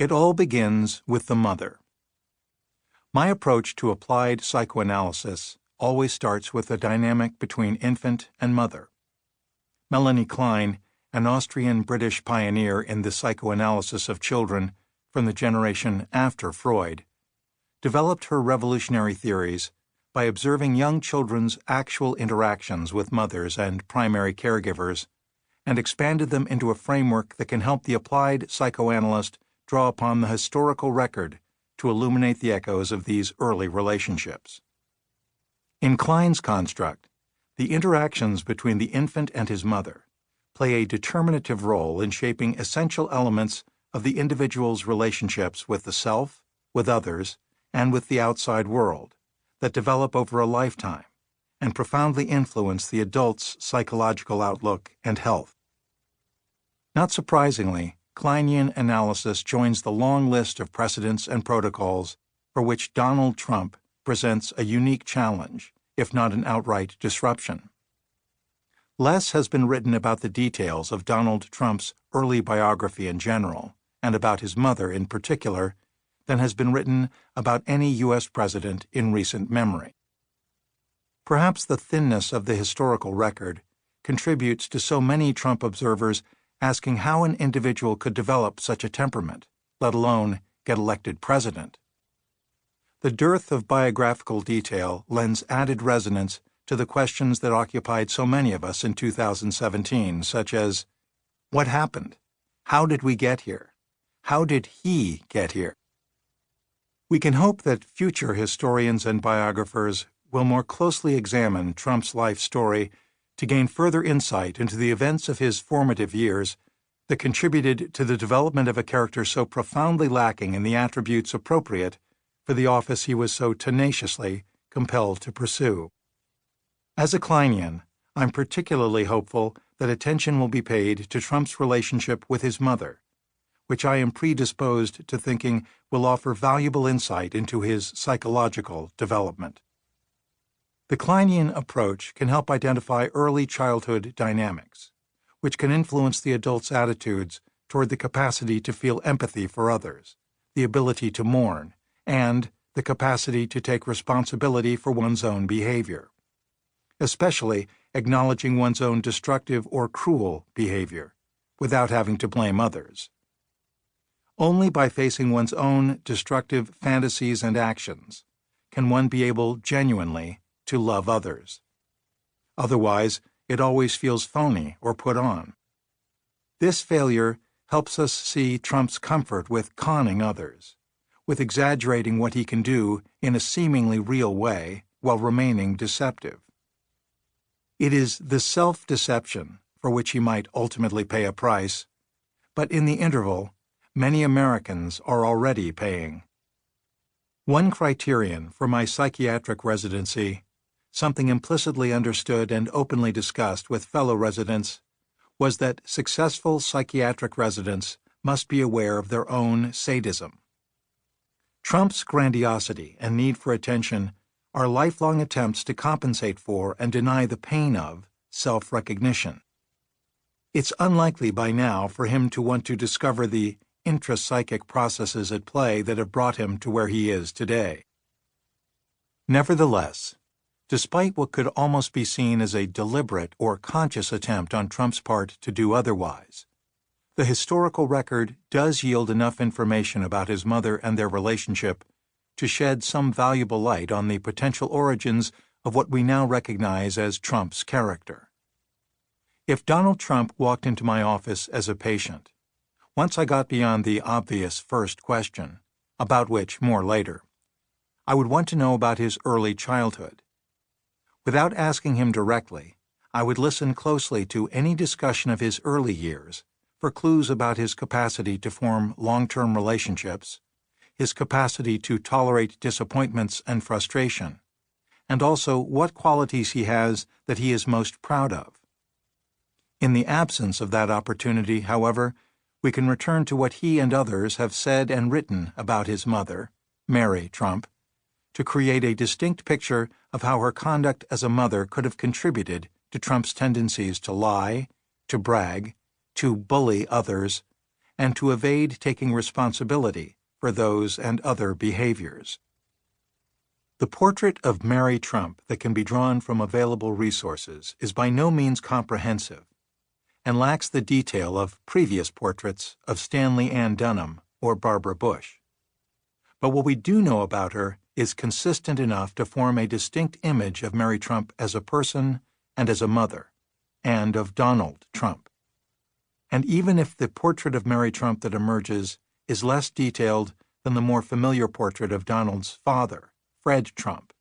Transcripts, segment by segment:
It all begins with the mother. My approach to applied psychoanalysis always starts with the dynamic between infant and mother. Melanie Klein, an Austrian-British pioneer in the psychoanalysis of children from the generation after Freud, developed her revolutionary theories by observing young children's actual interactions with mothers and primary caregivers and expanded them into a framework that can help the applied psychoanalyst draw upon the historical record to illuminate the echoes of these early relationships. In Klein's construct, the interactions between the infant and his mother play a determinative role in shaping essential elements of the individual's relationships with the self, with others, and with the outside world that develop over a lifetime and profoundly influence the adult's psychological outlook and health. Not surprisingly, Kleinian analysis joins the long list of precedents and protocols for which Donald Trump presents a unique challenge, if not an outright disruption. Less has been written about the details of Donald Trump's early biography in general, and about his mother in particular, than has been written about any U.S. president in recent memory. Perhaps the thinness of the historical record contributes to so many Trump observers asking how an individual could develop such a temperament, let alone get elected president. The dearth of biographical detail lends added resonance to the questions that occupied so many of us in 2017, such as, what happened? How did we get here? How did he get here? We can hope that future historians and biographers will more closely examine Trump's life story to gain further insight into the events of his formative years that contributed to the development of a character so profoundly lacking in the attributes appropriate for the office he was so tenaciously compelled to pursue. As a Kleinian, I'm particularly hopeful that attention will be paid to Trump's relationship with his mother, which I am predisposed to thinking will offer valuable insight into his psychological development. The Kleinian approach can help identify early childhood dynamics, which can influence the adult's attitudes toward the capacity to feel empathy for others, the ability to mourn, and the capacity to take responsibility for one's own behavior, especially acknowledging one's own destructive or cruel behavior without having to blame others. Only by facing one's own destructive fantasies and actions can one be able genuinely to love others. Otherwise, it always feels phony or put on. This failure helps us see Trump's comfort with conning others, with exaggerating what he can do in a seemingly real way while remaining deceptive. It is the self-deception for which he might ultimately pay a price, but in the interval, many Americans are already paying. One criterion for my psychiatric residency, something implicitly understood and openly discussed with fellow residents, was that successful psychiatric residents must be aware of their own sadism. Trump's grandiosity and need for attention are lifelong attempts to compensate for and deny the pain of self-recognition. It's unlikely by now for him to want to discover the intrapsychic processes at play that have brought him to where he is today. Nevertheless, despite what could almost be seen as a deliberate or conscious attempt on Trump's part to do otherwise, the historical record does yield enough information about his mother and their relationship to shed some valuable light on the potential origins of what we now recognize as Trump's character. If Donald Trump walked into my office as a patient, once I got beyond the obvious first question, about which more later, I would want to know about his early childhood. Without asking him directly, I would listen closely to any discussion of his early years for clues about his capacity to form long-term relationships, his capacity to tolerate disappointments and frustration, and also what qualities he has that he is most proud of. In the absence of that opportunity, however, we can return to what he and others have said and written about his mother, Mary Trump, to create a distinct picture of how her conduct as a mother could have contributed to Trump's tendencies to lie, to brag, to bully others, and to evade taking responsibility for those and other behaviors. The portrait of Mary Trump that can be drawn from available resources is by no means comprehensive and lacks the detail of previous portraits of Stanley Ann Dunham or Barbara Bush. But what we do know about her is consistent enough to form a distinct image of Mary Trump as a person and as a mother, and of Donald Trump. And even if the portrait of Mary Trump that emerges is less detailed than the more familiar portrait of Donald's father, Fred Trump,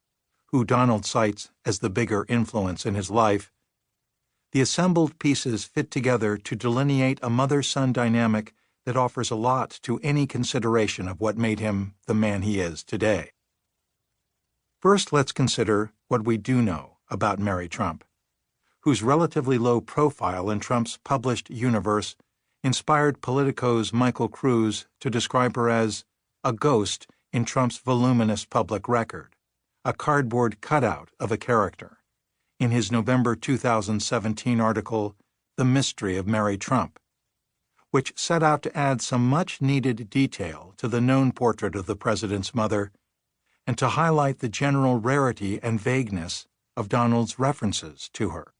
who Donald cites as the bigger influence in his life, the assembled pieces fit together to delineate a mother-son dynamic that offers a lot to any consideration of what made him the man he is today. First, let's consider what we do know about Mary Trump, whose relatively low profile in Trump's published universe inspired Politico's Michael Cruz to describe her as a ghost in Trump's voluminous public record, a cardboard cutout of a character, in his November 2017 article, The Mystery of Mary Trump, which set out to add some much-needed detail to the known portrait of the president's mother and to highlight the general rarity and vagueness of Donald's references to her.